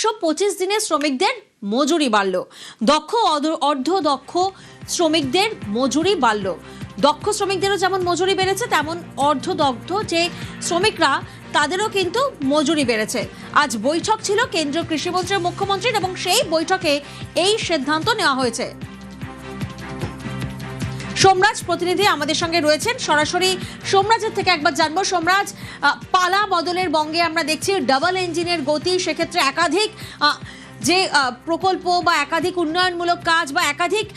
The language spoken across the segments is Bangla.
125 দিনে শ্রমিকদের মজুরি বাড়ল। দক্ষ অর্ধ দক্ষ শ্রমিকদের মজুরি বাড়ল। দক্ষ শ্রমিকদেরও যেমন মজুরি বেড়েছে, তেমন অর্ধদগ্ধ যে শ্রমিকরা তাদেরও কিন্তু মজুরি বেড়েছে। আজ বৈঠক ছিল কেন্দ্রীয় কৃষিমন্ত্রী ও মুখ্যমন্ত্রীর, এবং সেই বৈঠকে এই সিদ্ধান্ত নেওয়া হয়েছে। সোমরাজ প্রতিনিধি আমাদের সঙ্গে রয়েছেন, সরাসরি সোমরাজের থেকে একবার জানবো। সোমরাজ, পালা বদলের বঙ্গে আমরা দেখছি ডাবল ইঞ্জিনের গতি, সেক্ষেত্রে একাধিক যে প্রকল্প বা একাধিক উন্নয়নমূলক কাজ বা একাধিক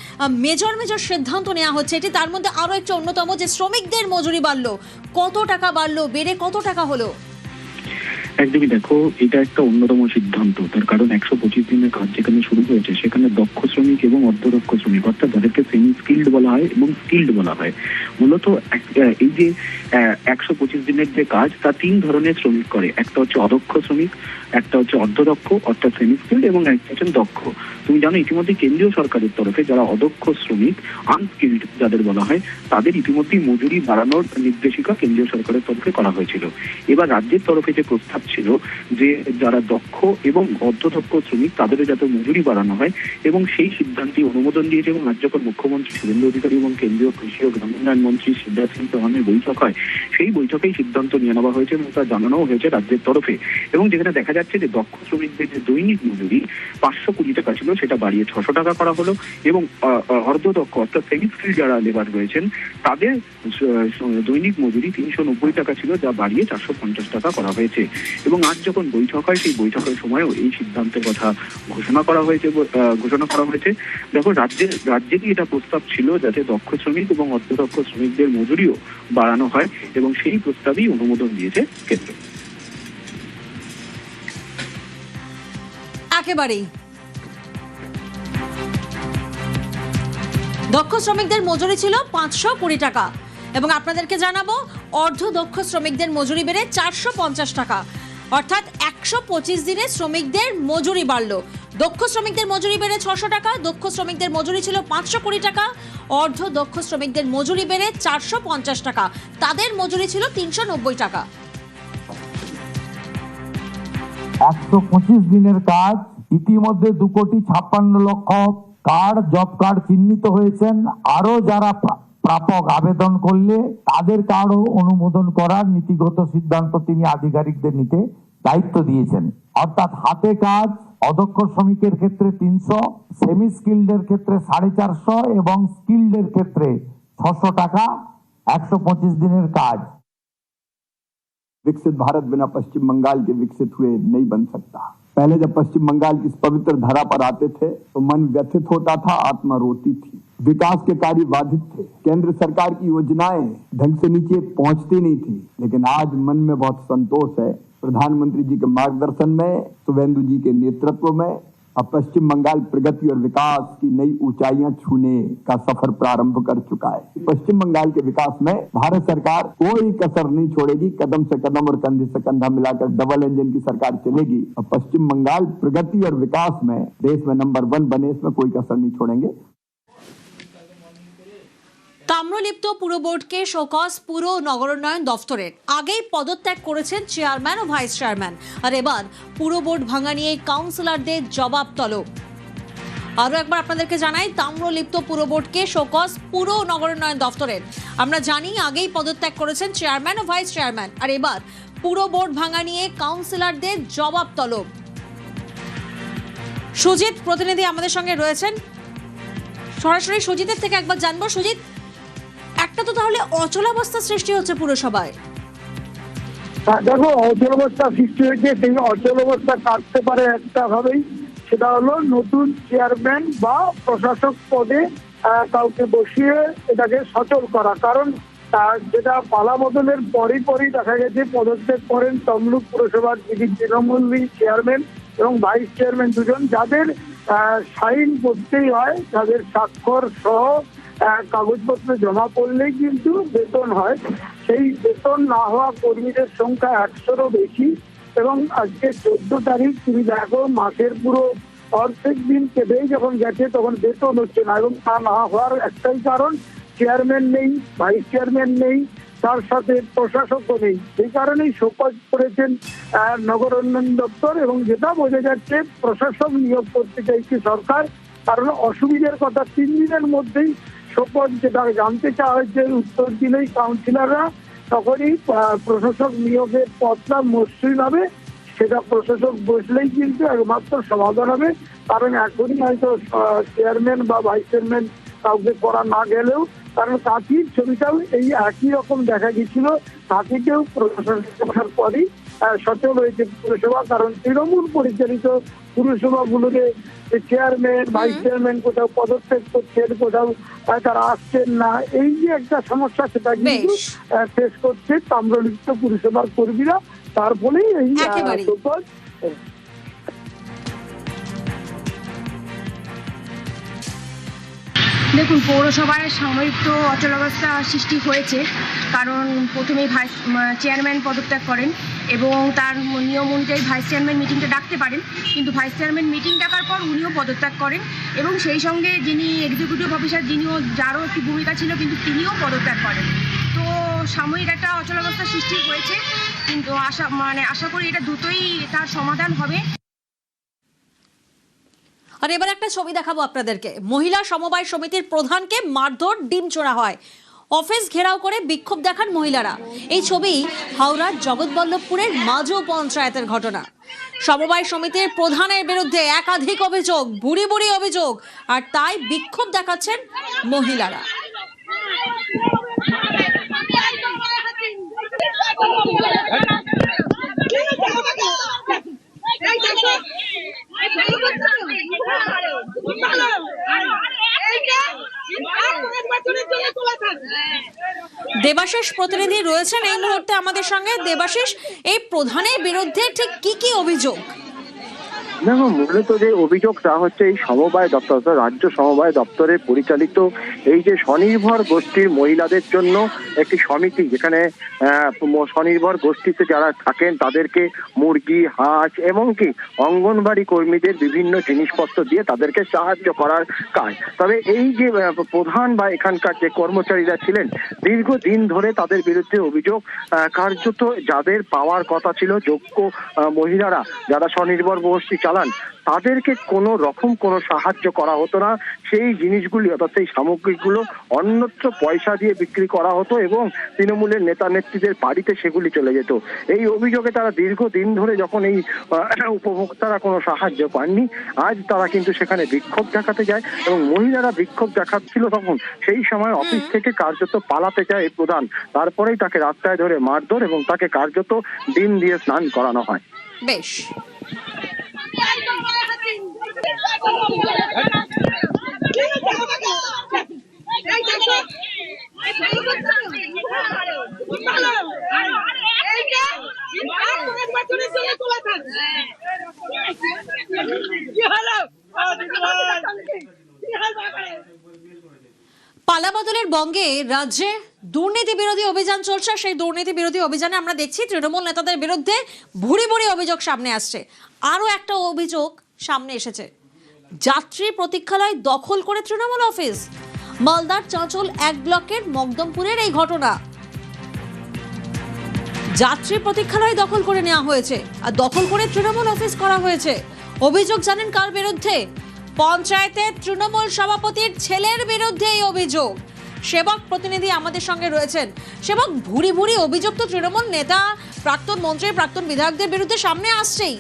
মেজর সিদ্ধান্ত নেওয়া হচ্ছে, এটি তার মধ্যে আরো একটা অন্যতম যে শ্রমিকদের মজুরি বাড়লো। কত টাকা বাড়লো, বেড়ে কত টাকা হলো? একদমই, দেখো, এটা একটা অন্যতম সিদ্ধান্ত। তার কারণ 125 দিনের কাজ যেখানে শুরু হয়েছে সেখানে দক্ষ শ্রমিক এবং অর্ধদক্ষ শ্রমিক, অর্থাৎ যাদেরকে সেমি স্কিল্ড বলা হয় এবং স্কিল্ড বলা হয়, মূলত এই যে 125 দিনের যে কাজ তা 3 ধরনের শ্রমিক করে। একটা হচ্ছে অদক্ষ শ্রমিক, একটা হচ্ছে অর্ধদক্ষ অর্থাৎ সেমি স্কিল্ড, এবং একটা হচ্ছে দক্ষ। তুমি জানো ইতিমধ্যে কেন্দ্রীয় সরকারের তরফে যারা অদক্ষ শ্রমিক, আনস্কিল্ড যাদের বলা হয়, তাদের ইতিমধ্যেই মজুরি বাড়ানোর নির্দেশিকা কেন্দ্রীয় সরকারের তরফে করা হয়েছিল। এবার রাজ্যের তরফে যে প্রস্তাব ছিল যে যারা দক্ষ এবং অর্ধদক্ষ শ্রমিক তাদেরও যাতে মজুরি বাড়ানো হয়, এবং সেই সিদ্ধান্তে অনুমোদন দিয়েছে। এবং আজ যখন মুখ্যমন্ত্রী শুভেন্দু অধিকারী এবং কেন্দ্রীয় কৃষি ও গ্রামোন্নয়ন মন্ত্রী শিবরাজ সিং চৌহানের বৈঠক হয়, সেই বৈঠকেই সিদ্ধান্ত নিয়ে নেওয়া হয়েছে এবং তা জানানোও হয়েছে রাজ্যের তরফে। এবং যেখানে দেখা যাচ্ছে যে দক্ষ শ্রমিকদের যে দৈনিক মজুরি 520 টাকা ছিল সেটা বাড়িয়ে 600 টাকা করা হলো, এবং অর্ধদক্ষ অর্থাৎ সেমি স্কিল্ড যারা লেবার রয়েছেন তাদের দৈনিক মজুরি 390 টাকা ছিল, যা বাড়িয়ে 450 টাকা করা হয়েছে। এবং আজ যখন বৈঠক হয় সেই বৈঠকের সময়ও এই সিদ্ধান্তের কথা ঘোষণা করা হয়েছে। দেখো, রাজ্যেরই এটা প্রস্তাব ছিল যাতে দক্ষ শ্রমিক এবং অর্ধদক্ষ শ্রমিকদের মজুরিও বাড়ানো হয়, এবং সেই প্রস্তাবই অনুমোদন দিয়েছে কেন্দ্র। একেবারেই দক্ষ শ্রমিকদের মজুরি ছিল 520 টাকা, এবং আপনাদেরকে জানাবো অর্ধদক্ষ শ্রমিকদের মজুরি বেড়ে 450 টাকা, অর্থাৎ 125 দিনে শ্রমিকদের মজুরি বাড়লো। দক্ষ শ্রমিকদের মজুরি বেড়ে 600 টাকা, দক্ষ শ্রমিকদের মজুরি ছিল 520 টাকা, অর্ধদক্ষ শ্রমিকদের মজুরি বেড়ে 450 টাকা, তাদের মজুরি ছিল 390 টাকা। 125 দিনের কাজ, ইতিমধ্যে 2,56,00,000 কার্ড, জব কার্ড চিহ্নিত হয়েছেন। আরো যারা প্রাপক আবেদন করলে তাদের কার্ডও অনুমোদন করার নীতিগত সিদ্ধান্ত তিনি আধিকারিকদের নিতে দায়িত্ব দিয়েছেন। অর্থাৎ হাতে কাজ অদক্ষ শ্রমিকের ক্ষেত্রে 300, সেমি স্কিল্ডের ক্ষেত্রে 450 এবং স্কিল্ডের ক্ষেত্রে 600 টাকা, 125 दिनों काज। विकसित भारत बिना पश्चिम बंगाल के विकसित हुए नहीं बन सकता। पहले जब पश्चिम बंगाल की इस पवित्र धरा पर आते थे तो मन व्यथित होता था, आत्मा रोती थी, विकास के कार्य बाधित थे, केंद्र सरकार की योजनाएं ढंग से नीचे पहुंचती नहीं थी। लेकिन आज मन में बहुत संतोष है। प्रधानमंत्री जी के मार्गदर्शन में, शुभेंदु जी के नेतृत्व में अब पश्चिम बंगाल प्रगति और विकास की नई ऊंचाइयां छूने का सफर प्रारंभ कर चुका है। पश्चिम बंगाल के विकास में भारत सरकार कोई कसर नहीं छोड़ेगी। कदम से कदम और कंधे से कंधा मिलाकर डबल इंजन की सरकार चलेगी और पश्चिम बंगाल प्रगति और विकास में देश में नंबर 1 बने, इसमें कोई कसर नहीं छोड़ेंगे। তাম্রলিপ্ত পুরো বোর্ডকে শোকজ পুর নগরোন্নয়ন দফতরের। আগেই পদত্যাগ করেছেন চেয়ারম্যান ও ভাইস চেয়ারম্যান, আর এবার পুরো বোর্ড ভাঙা নিয়ে কাউন্সিলরদের জবাব তলব। আরো একবার আপনাদেরকে জানাই, তাম্রলিপ্ত পুরো বোর্ডকে শোকজ পুর নগরোন্নয়ন দফতরের। আমরা জানি আগেই পদত্যাগ করেছেন চেয়ারম্যান ও ভাইস চেয়ারম্যান, আর এবার পুরো বোর্ড ভাঙা নিয়ে কাউন্সিলরদের জবাব তলব। সুজিত প্রতিনিধি আমাদের সঙ্গে রয়েছেন, সরাসরি সুজিতের থেকে একবার জানবো। সুজিত, একটা তো তাহলে অচলাবস্থা সৃষ্টি হচ্ছে পুরসভায়। দেখো, অচলাবস্থা সৃষ্টি হয়েছে, সেই অচলাবস্থা কাটতে পারে একটা ভাবেই, সেটা হলো নতুন চেয়ারম্যান বা প্রশাসক পদে কাউকে বসিয়ে এটাকে সচল করা। কারণ যেটা পালা বদলের পরই দেখা গেছে পদত্যাগ করেন তমলুক পুরসভার যিনি তৃণমূলী চেয়ারম্যান এবং ভাইস চেয়ারম্যান দুজন, যাদের সাইন করতেই হয়, যাদের স্বাক্ষর সহ কাগজপত্র জমা করলেই কিন্তু বেতন হয়। সেই বেতন না হওয়া কর্মীদের সংখ্যা 100-রও বেশি। এবং আজকে 14 তারিখ তুমি দেখো, মাসের পুরো অর্ধেক দিন কেটেই যখন গেছে তখন বেতন হচ্ছে না। এবং তা না হওয়ার একটাই কারণ, চেয়ারম্যান নেই, ভাইস চেয়ারম্যান নেই, তার সাথে প্রশাসকও নেই। সেই কারণেই শোকজ করেছেন নগর উন্নয়ন দপ্তর, এবং যেটা বোঝা যাচ্ছে প্রশাসক নিয়োগ করতে চাইছে সরকার, কারণ অসুবিধার কথা 3 দিনের মধ্যেই শোকজ যেটা জানতে চাওয়া হয়েছে উত্তর দিলেই কাউন্সিলররা, তখনই প্রশাসক নিয়োগের পথটা মসৃণ হবে। সেটা প্রশাসক বসলেই কিন্তু একমাত্র সমাধান হবে, কারণ এখনই হয়তো চেয়ারম্যান বা ভাইস চেয়ারম্যান কাউকে করা না গেলেও, কারণ কাঁথির ছবিটাও এই একই রকম দেখা গেছিল। কাঁথিকেও প্রশাসনের পরই সচল হয়েছে পুরসভা, কারণ তৃণমূল পরিচালিত পুরসভাগুলোতে চেয়ারম্যান ভাইস চেয়ারম্যান কোথাও পদত্যাগ করছেন, কোথাও তারা আসছেন না। এই যে একটা সমস্যা, সেটা কিন্তু ফেস করছে তাম্রলিপ্ত পুরসভার কর্মীরা। তার ফলেই এই দেখুন, পৌরসভায় সাময়িক তো অচলাবস্থা সৃষ্টি হয়েছে, কারণ প্রথমেই ভাইস চেয়ারম্যান পদত্যাগ করেন এবং তার নিয়ম অনুযায়ী ভাইস চেয়ারম্যান মিটিংটা ডাকতে পারেন, কিন্তু ভাইস চেয়ারম্যান মিটিং ডাকার পর উনিও পদত্যাগ করেন এবং সেই সঙ্গে যিনি এক্সিকিউটিভ অফিসার, যিনিও যারও একটি ভূমিকা ছিল, কিন্তু তিনিও পদত্যাগ করেন। তো সাময়িক একটা অচলাবস্থা সৃষ্টি হয়েছে, কিন্তু আশা করি এটা দ্রুতই তার সমাধান হবে। আর এবার একটা ছবি দেখাবো আপনাদেরকে। মহিলা সমবায় সমিতির প্রধানকে মারধর, ডিম ছোড়া হয়, অফিস ঘেরাও করে বিক্ষোভ দেখান মহিলারা। এই ছবি হাওড়ার জগৎবল্লভপুরের মাজো পঞ্চায়েতের ঘটনা। সমবায় সমিতির প্রধানের বিরুদ্ধে একাধিক অভিযোগ, বুড়ি বুড়ি অভিযোগ, আর তাই বিক্ষোভ দেখাচ্ছেন মহিলারা। দেবাশিস প্রতিনিধি রয়েছেন এই মুহূর্তে আমাদের সঙ্গে। দেবাশিস, এই প্রধানের বিরুদ্ধে ঠিক কি কি অভিযোগ? দেখো, মূলত যে অভিযোগ তা হচ্ছে এই সমবায় দপ্তর, রাজ্য সমবায় দপ্তরের পরিচালিত এই যে স্বনির্ভর গোষ্ঠীর মহিলাদের জন্য একটি সমিতি, যেখানে স্বনির্ভর গোষ্ঠীতে যারা থাকেন তাদেরকে মুরগি, হাঁস এমনকি অঙ্গনবাড়ি কর্মীদের বিভিন্ন জিনিসপত্র দিয়ে তাদেরকে সাহায্য করার কাজ। তবে এই যে প্রধান বা এখানকার যে কর্মচারীরা ছিলেন, দীর্ঘদিন ধরে তাদের বিরুদ্ধে অভিযোগ, কার্যত যাদের পাওয়ার কথা ছিল যোগ্য মহিলারা যারা স্বনির্ভর গোষ্ঠী চালান, তাদেরকে কোনো রকম কোনো সাহায্য করা হতো না। সেই জিনিসগুলি অর্থাৎ সেই সামগ্রীগুলো অন্যত্র পয়সা দিয়ে বিক্রি করা হতো এবং তৃণমূলের নেতা নেত্রীদের বাড়িতে সেগুলি চলে যেত। এই অভিযোগে তারা দীর্ঘদিন ধরে যখন এই উপভোক্তারা কোনো সাহায্য পাননি, আজ তারা কিন্তু সেখানে বিক্ষোভ দেখাতে যায় এবং মহিলারা বিক্ষোভ দেখাচ্ছিল তখন সেই সময় অফিস থেকে কার্যত পালাতে চায় এই প্রধান। তারপরেই তাকে রাস্তায় ধরে মারধর এবং তাকে কার্যত ডিম দিয়ে স্নান করানো হয়। বেশ, পালাবদলের বঙ্গে রাজ্যে দুর্নীতি বিরোধী অভিযান চলছে। সেই দুর্নীতি বিরোধী অভিযানে আমরা দেখছি তৃণমূল নেতাদের বিরুদ্ধে ভুরি ভুরি অভিযোগ সামনে আসছে। আরও একটা অভিযোগ সামনে এসেছে, যাত্রী প্রতীক্ষালয় দখল করে তৃণমূল অফিস। মালদার চাঁচল 1 ব্লকের মকদমপুরের এই ঘটনা। যাত্রী প্রতীক্ষালয় দখল করে নেওয়া হয়েছে আর দখল করে তৃণমূল অফিস করা হয়েছে। অভিযোগ জানেন কার বিরুদ্ধে? পঞ্চায়েতের তৃণমূল সভাপতির ছেলের বিরুদ্ধে এই অভিযোগ। সেবক প্রতিনিধি আমাদের সঙ্গে রয়েছেন। সেবক, ভুরি ভুরি অভিযোগ তো তৃণমূল নেতা, প্রাক্তন মন্ত্রী, প্রাক্তন বিধায়কদের বিরুদ্ধে সামনে আসছেই,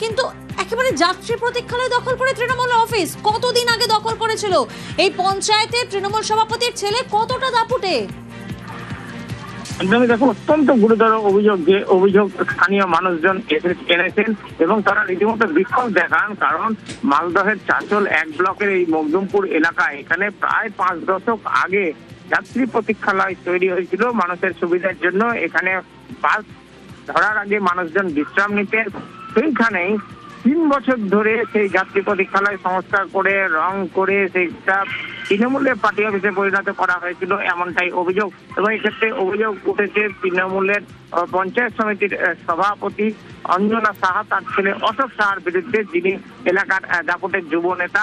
কিন্তু একেবারে যাত্রী প্রতীক্ষালয় দখল করে তৃণমূল অফিস কতদিন আগে দখল করেছিল এই পঞ্চায়েতের তৃণমূল সভাপতির ছেলে? কতটা দাপুটে? দেখো, অত্যন্ত গুরুতর অভিযোগ, যে অভিযোগ স্থানীয় মানুষজন এনেছেন এবং তারা রীতিমতো বিক্ষোভ দেখান। কারণ মালদহের চাঁচল 1 ব্লকের এই মকদমপুর এলাকায় এখানে প্রায় 5 দশক আগে যাত্রী প্রতীক্ষালয় তৈরি হয়েছিল মানুষের সুবিধার জন্য। এখানে বাস ধরার আগে মানুষজন বিশ্রাম নিতেন। সেইখানেই 3 বছর ধরে সেই যাত্রী প্রতীক্ষালয় সংস্কার করে রং করে সেইটা তৃণমূলের পার্টি অফিসে পরিণত করা হয়েছিল, এমনটাই অভিযোগ। এবং এক্ষেত্রে অভিযোগ উঠেছে তৃণমূলের পঞ্চায়েত সমিতির সভাপতি অঞ্জনা সাহা, তার ছেলে অশোক সাহার বিরুদ্ধে, যিনি এলাকার দাপুটের যুব নেতা।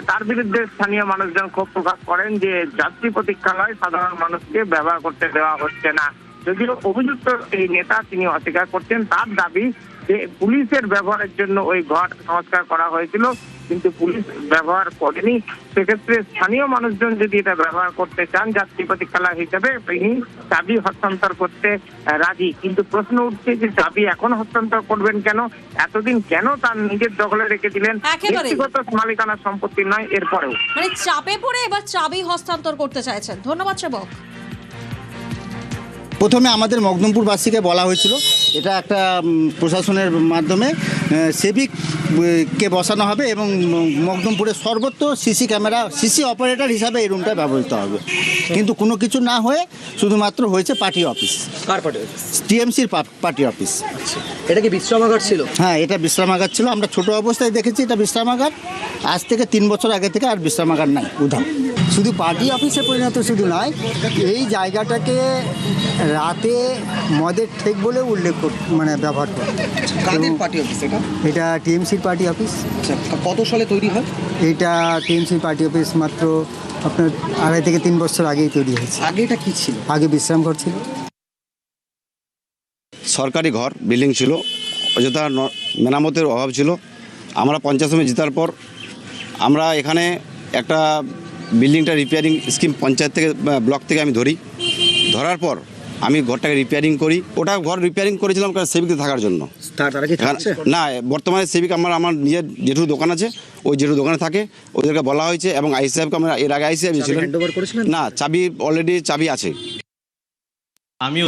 তার বিরুদ্ধে স্থানীয় মানুষজন ক্ষোভ প্রকাশ করেন যে যাত্রী প্রতীক্ষালয় সাধারণ মানুষকে ব্যবহার করতে দেওয়া হচ্ছে না। যদিও অভিযুক্ত এই নেতা তিনি অস্বীকার করছেন। তার দাবি যে পুলিশের ব্যবহারের জন্য ওই ঘর সংস্কার করা হয়েছিল, কিন্তু পুলিশ ব্যবহার করেনি। সেক্ষেত্রে স্থানীয় মানুষজন যদি এটা ব্যবহার করতে চান যাত্রী প্রতীক্ষালয় হিসেবে, তিনি চাবি হস্তান্তর করতে রাজি। কিন্তু প্রশ্ন উঠছে যে চাবি এখন হস্তান্তর করবেন কেন? এতদিন কেন তার নিজের দখলে রেখে দিলেন? ব্যক্তিগত মালিকানার সম্পত্তি নয়, এরপরেও মানে চাপে পড়ে এবার চাবি হস্তান্তর করতে চাইছেন। ধন্যবাদ সেবক। প্রথমে আমাদের মকদুমপুরবাসীকে বলা হয়েছিল এটা একটা প্রশাসনের মাধ্যমে সেভিককে বসানো হবে এবং মকদুমপুরের সর্বত্র সিসি ক্যামেরা, সিসি অপারেটর হিসাবে এই রুমটা ব্যবহৃত হবে। কিন্তু কোনো কিছু না হয়ে শুধুমাত্র হয়েছে পার্টি অফিস। কার পার্টি অফিস? টিএমসির পার্টি অফিস। এটা কি বিশ্রামাগার ছিল? হ্যাঁ, এটা বিশ্রামাগার ছিল। আমরা ছোট অবস্থায় দেখেছি এটা বিশ্রামাগার। আজ থেকে 3 বছর আগে থেকে আর বিশ্রামাগার নাই, উধাম। শুধু পার্টি অফিসে পরিণত শুধু নয়, এই জায়গাটাকে রাতে মদের ঠেক বলে উল্লেখ মানে ব্যবহার করে। কাদের পার্টি অফিস এটা? এটা টিএমসির পার্টি অফিস। কত সালে তৈরি হয়? এটা টিএমসির পার্টি অফিস মাত্র আপনার 2.5 থেকে 3 বছর আগেই তৈরি হয়েছে। আগে এটা কি ছিল? আগে বিশ্রাম ঘর ছিল। সরকারি ঘর বিল্ডিং ছিল, অযথা মেরামতের অভাব ছিল। আমরা পঞ্চায়েত সমিতি জেতার পর আমরা এখানে একটা বিল্ডিংটা রিপেয়ারিং স্কিম পঞ্চায়েত থেকে, ব্লক থেকে আমি ধরার পর আমি ঘরটাকে রিপেয়ারিং করি। ওটা ঘর রিপেয়ারিং করেছিলাম সেভিকতে থাকার জন্য। তারা কি থাকছে? না, বর্তমানে সেভিক আমার নিজের জেঠু দোকান আছে, ওই জেঠু দোকানে থাকে। ওদেরকে বলা হয়েছে এবং আইসি সাহেবকে আমরা এর আগে আইসি সাহেব ছিলেন না, চাবি অলরেডি চাবি আছে। আমিও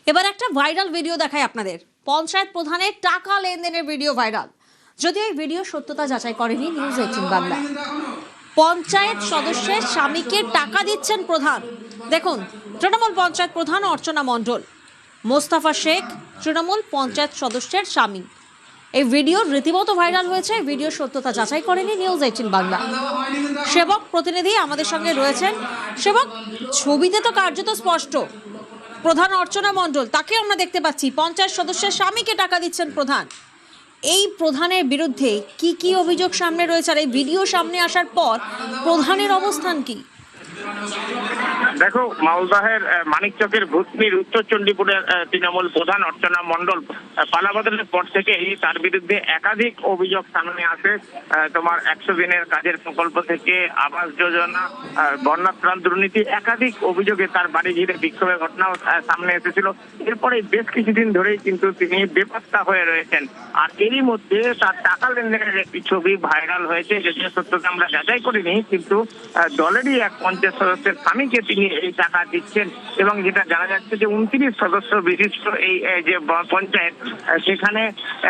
এবার একটা ভাইরাল ভিডিও দেখাই আপনাদের। পঞ্চায়েত প্রধানের টাকা লেনদেনের ভিডিও ভাইরাল। যদিও এই ভিডিও সত্যতা যাচাই করেনি নিউজ 18 বাংলা। পঞ্চায়েত সদস্যের স্বামীকে টাকা দিচ্ছেন প্রধান। দেখুন, তৃণমূল পঞ্চায়েত প্রধান অর্চনা মণ্ডল, মোস্তাফা শেখ তৃণমূল পঞ্চায়েত সদস্যের স্বামী। এই ভিডিও রীতিমতো ভাইরাল হয়েছে। ভিডিও সত্যতা যাচাই করেনি নিউজ 18 বাংলা। সেবক প্রতিনিধি আমাদের সঙ্গে রয়েছেন। সেবক, ছবিতে তো কার্যত স্পষ্ট প্রধান অর্চনা মণ্ডল, তাকে আমরা দেখতে পাচ্ছি। পঞ্চায়েত সদস্যের স্বামীকে টাকা দিচ্ছেন প্রধান। এই প্রধানের বিরুদ্ধে কি কি অভিযোগ সামনে রয়েছে, আর এই ভিডিও সামনে আসার পর প্রধানের অবস্থান কি? দেখো, মালদহের মানিকচকের ভূতনির উত্তর চণ্ডীপুরের তৃণমূল প্রধান অর্চনা মণ্ডল পালাবদলের পর থেকে তার বিরুদ্ধে একাধিক অভিযোগ সামনে আসে। তোমার 100 দিনের কাজের প্রকল্প থেকে আবাস যোজনা, বন্যা ত্রাণ দুর্নীতি, একাধিক অভিযোগে তার বাড়ি ঘিরে বিক্ষোভের ঘটনাও সামনে এসেছিল। এরপরে বেশ কিছুদিন ধরেই কিন্তু তিনি বেপাত্তা হয়ে রয়েছেন। আর এরই মধ্যে তার টাকা লেনদেনের একটি ছবি ভাইরাল হয়েছে, যদিও সত্যতা আমরা যাচাই করিনি, কিন্তু দলেরই এক পঞ্চায়েত সদস্যের স্বামীকে তিনি এই টাকা দিচ্ছেন। এবং যেটা জানা যাচ্ছে যে 29 সদস্য বিশিষ্ট এই যে পঞ্চায়েত, সেখানে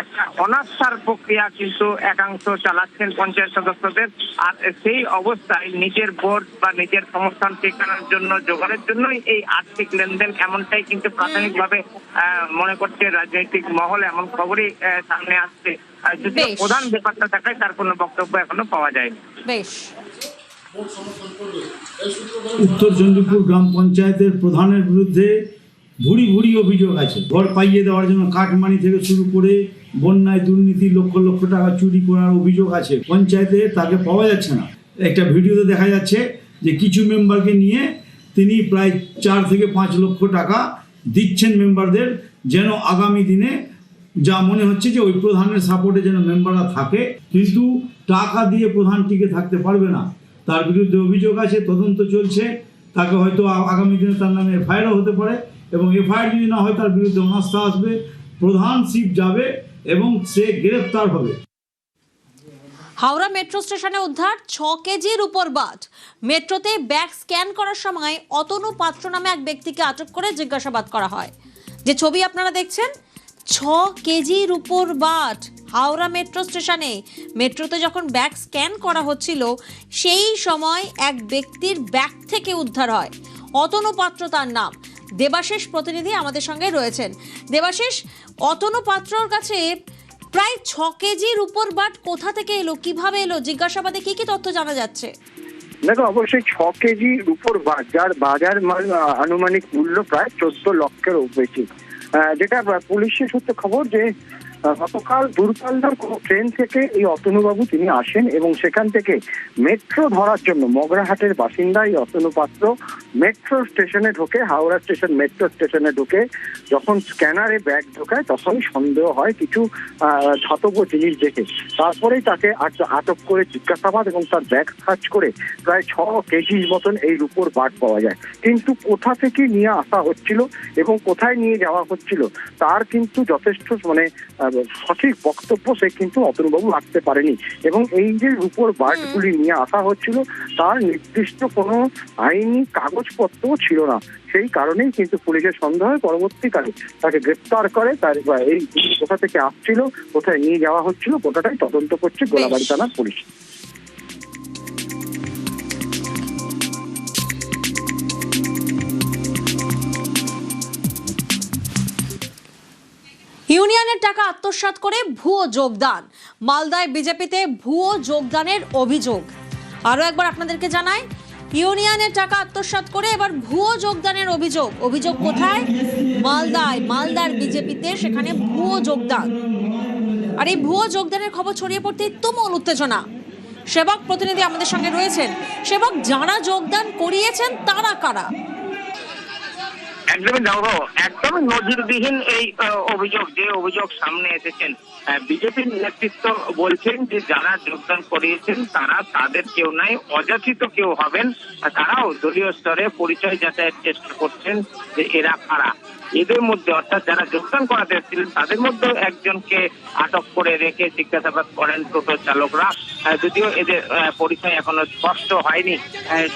একটা অনাস্থার প্রক্রিয়া কিন্তু একাংশ চালাচ্ছেন পঞ্চায়েত সদস্যদের। আর সেই অবস্থায় নিজের ভোট বা নিজের সমর্থন টিকানোর জন্য, জোগাড়ের জন্যই এই আর্থিক লেনদেন, এমনটাই কিন্তু প্রাথমিকভাবে মনে করছে রাজনৈতিক মহল। এমন খবরই সামনে আসছে। যদি প্রধান ব্যাপারটা থাকায় তার কোনো বক্তব্য এখনো পাওয়া যায়নি। বেশ। উত্তর চণ্ডীপুর গ্রাম পঞ্চায়েতের প্রধানের বিরুদ্ধে ভুরি ভুরি অভিযোগ আছে। ঘর পাইয়ে দেওয়ার জন্য কাটমানি থেকে শুরু করে বন্যায় দুর্নীতি, লক্ষ লক্ষ টাকা চুরি করার অভিযোগ আছে। পঞ্চায়েতে তাকে পাওয়া যাচ্ছে না। একটা ভিডিওতে দেখা যাচ্ছে যে কিছু মেম্বারকে নিয়ে তিনি প্রায় 4 থেকে 5 লক্ষ টাকা দিচ্ছেন মেম্বারদের, যেন আগামী দিনে যা মনে হচ্ছে যে ওই প্রধানের সাপোর্টে যেন মেম্বাররা থাকে, কিন্তু টাকা দিয়ে প্রধান টিকে থাকতে পারবে না। তার বিরুদ্ধে অভিযোগ আছে, তদন্ত চলছে। তাকে হয়তো আগামী দিনে তার নামে এফআইআরও হতে পারে, এবং এফআইআর যদি না হয় তার বিরুদ্ধে অনাস্থা আসবে, প্রধানশিপ যাবে এবং সে গ্রেফতার হবে। হাওড়া মেট্রো স্টেশনে উদ্ধার 6 কেজির উপর বাট। মেট্রোতে ব্যাগ স্ক্যান করার সময় অতনু পাত্র নামে এক ব্যক্তিকে আটক করে জিজ্ঞাসাবাদ করা হয়। যে ছবি আপনারা দেখছেন, 6 কেজির উপর বাট হাওড়া মেট্রো স্টেশনে। মেট্রোতে যখন ব্যাগ স্ক্যান করা হচ্ছিল সেই সময় এক ব্যক্তির ব্যাগ থেকে উদ্ধার হয়। অতনু পাত্র তার নাম। দেবাশিস প্রতিনিধি আমাদের সঙ্গে রয়েছেন। দেবাশিস, অতনু পাত্রর কাছে প্রায় 6 কেজির উপর বাট কোথা থেকে এলো, কিভাবে এলো, জিজ্ঞাসাবাদে কি কি তথ্য জানা যাচ্ছে? দেখো, অবশ্যই 6 কেজির উপর বাট, যার বাজার আনুমানিক মূল্য প্রায় 14 লক্ষের বেশি। যেটা পুলিশের সূত্রে খবর যে গতকাল দূরপাল্লার কোনো ট্রেন থেকে এই অতনুবাবু তিনি আসেন এবং সেখান থেকে মেট্রো ধরার জন্য, মগরাহাটের বাসিন্দা এই অতনু পাত্র মেট্রো স্টেশনে ঢোকে, হাওড়া স্টেশন মেট্রো স্টেশনে ঢোকে। যখন স্ক্যানারে ব্যাগ ঢোকায় তখনই সন্দেহ হয় কিছু ধাতব জিনিস দেখে। তারপরেই তাকে আটক করে জিজ্ঞাসাবাদ এবং তার ব্যাগ সার্চ করে প্রায় 6 কেজির মতন এই রূপোর বাট পাওয়া যায়। কিন্তু কোথা থেকে নিয়ে আসা হচ্ছিল এবং কোথায় নিয়ে যাওয়া হচ্ছিল তার কিন্তু যথেষ্ট সঠিক বক্তব্য সে কিন্তু অতনুবাবু রাখতে পারেনি। এবং এই যে রূপোর বাটগুলি নিয়ে আসা হচ্ছিল তার নির্দিষ্ট কোনো আইনি কাগজপত্র ছিল না। সেই কারণেই কিন্তু পুলিশের সন্দেহ পরবর্তীকালে তাকে গ্রেপ্তার করে। তার এই কোথা থেকে আসছিল, কোথায় নিয়ে যাওয়া হচ্ছিল, গোটাটাই তদন্ত করছে গোলাবাড়ি থানার পুলিশ। ইউনিয়নের টাকা আত্মসাৎ করে ভুয়ো যোগদান, মালদায় বিজেপিতে ভুয়ো যোগদানের অভিযোগ। আরো একবার আপনাদেরকে জানাই, ইউনিয়নের টাকা আত্মসাৎ করে এবার ভুয়ো যোগদানের অভিযোগ। অভিযোগ কোথায়? মালদায়, মালদার বিজেপিতে সেখানে ভুয়ো যোগদান। আর এই ভুয়ো যোগদানের খবর ছড়িয়ে পড়তেই তুমুল উত্তেজনা। সেবক প্রতিনিধি আমাদের সঙ্গে রয়েছেন। সেবক, যারা যোগদান করিয়েছেন তারা কারা? একদমই নজিরবিহীন এই অভিযোগ, যে অভিযোগ সামনে এসেছেন। বিজেপির নেতৃত্ব বলছেন যে যারা যোগদান করিয়েছেন তারা তাদের কেউ নাই, অযাচিত কেউ হবেন। তারাও দলীয় স্তরে পরিচয় যাচাইয়ের চেষ্টা করছেন যে এরা কারা। এদের মধ্যে অর্থাৎ যারা যোগদান করাতে এসেছিলেন তাদের মধ্যেও একজনকে আটক করে রেখে জিজ্ঞাসাবাদ করেন টোটো চালকরা। যদিও এদের পরিচয় এখনো স্পষ্ট হয়নি।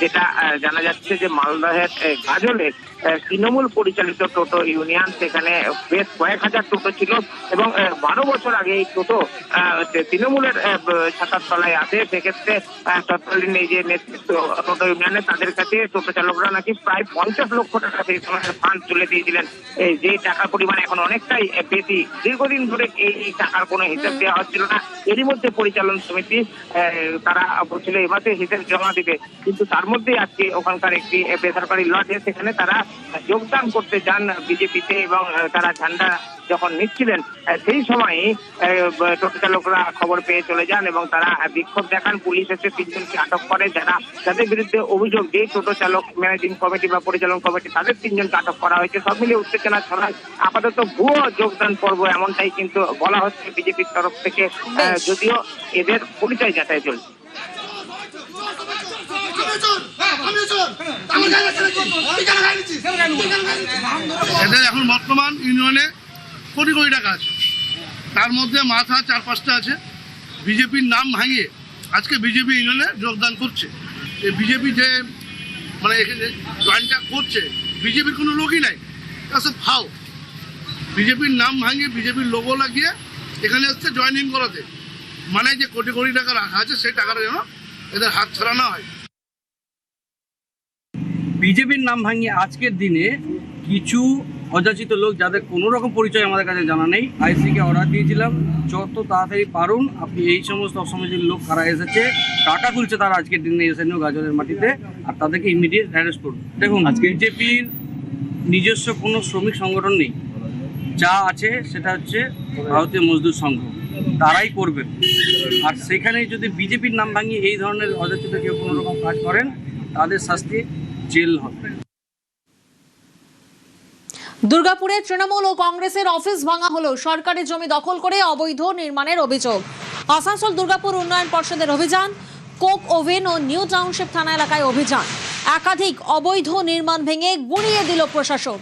যেটা জানা যাচ্ছে যে মালদহের গাজলের তৃণমূল পরিচালিত টোটো ইউনিয়ন, সেখানে বেশ কয়েক হাজার টোটো ছিল এবং 12 বছর আগে এই টোটো তৃণমূলের ছাতার তলায় আসে। সেক্ষেত্রে তৎকালীন এই যে নেতৃত্ব টোটো ইউনিয়নে তাদের কাছে টোটো চালকরা নাকি প্রায় 50 লক্ষ টাকা সেই সময় ফান্ড তুলে দিয়েছিলেন, যে টাকার পরিমাণ এখন অনেকটাই বেশি। দীর্ঘদিন ধরে এই টাকার কোনো হিসাব দেওয়া হচ্ছিল না। এরই মধ্যে পরিচালন সমিতি তারা বলছিল এ মাসে হিসাব জমা দিবে, কিন্তু তার মধ্যে আজকে ওখানকার একটি বেসরকারি লজে সেখানে তারা যোগদান করতে যান বিজেপিতে এবং তারা ঝান্ডা যখন নিচ্ছিলেন সেই সময় টোটো চালকরা খবর পেয়ে চলে যান এবং তারা বিক্ষোভ দেখান। পুলিশ এসে 3 জনকে আটক করে, যাদের বিরুদ্ধে অভিযোগ যে টোটো চালক ম্যানেজিং কমিটি বা পরিচালন কমিটি তাদের 3 জনকে আটক করা হয়েছে। সব মিলিয়ে উত্তেজনা ছড়ায়। আপাতত ভুয়ো যোগদান পর্ব এমনটাই কিন্তু বলা হচ্ছে বিজেপির তরফ থেকে, যদিও এদের পরিচয় যাচাই চলছে। এদের এখন বর্তমান ইউনিয়নে কোটি কোটি টাকা আছে, তার মধ্যে মাথা 4-5টা আছে। বিজেপির নাম ভাঙিয়ে আজকে বিজেপি ইউনিয়নে যোগদান করছে। এই বিজেপি যে এখানে জয়েনটা করছে, বিজেপির কোনো লোকই নাই, সব ফাও। বিজেপির নাম ভাঙিয়ে বিজেপির লোগো লাগিয়ে এখানে হচ্ছে জয়েনিং করাতে, যে কোটি কোটি টাকা রাখা আছে সেই টাকাটা যেন এদের হাত ছাড়া না হয়। বিজেপির নাম ভাঙিয়ে আজকের দিনে কিছু অযাচিত লোক, যাদের কোনো রকম পরিচয় আমাদের কাছে জানা নেই, আইসিকে অর্ডার দিয়েছিলাম যত তাড়াতাড়ি পারুন আপনি এই সমস্ত অসামাজিক লোক কারা এসেছে, টাকা তুলছে তারা আজকের দিনে এসেছেন গাজলের মাটিতে, আর তাদেরকে ইমিডিয়েট অ্যারেস্ট করুন। দেখুন, আজকে বিজেপির নিজস্ব কোনো শ্রমিক সংগঠন নেই, যা আছে সেটা হচ্ছে ভারতীয় মজদুর সংঘ, তারাই করবেন। আর সেখানে যদি বিজেপির নাম ভাঙিয়ে এই ধরনের অযাচিত কেউ কোনো রকম কাজ করেন তাদের শাস্তি জেল হবে। দুর্গাপুরে তৃণমূল ও কংগ্রেসের অফিস ভাঙা হলো, সরকারের জমি দখল করে অবৈধ নির্মাণের অভিযোগ। আসানসোল দুর্গাপুর উন্নয়ন পর্ষদের অভিযান, কোক ওভেন ও নিউ টাউনশিপ থানা এলাকায় অভিযান। একাধিক অবৈধ নির্মাণ ভেঙে গুঁড়িয়ে দিল প্রশাসন।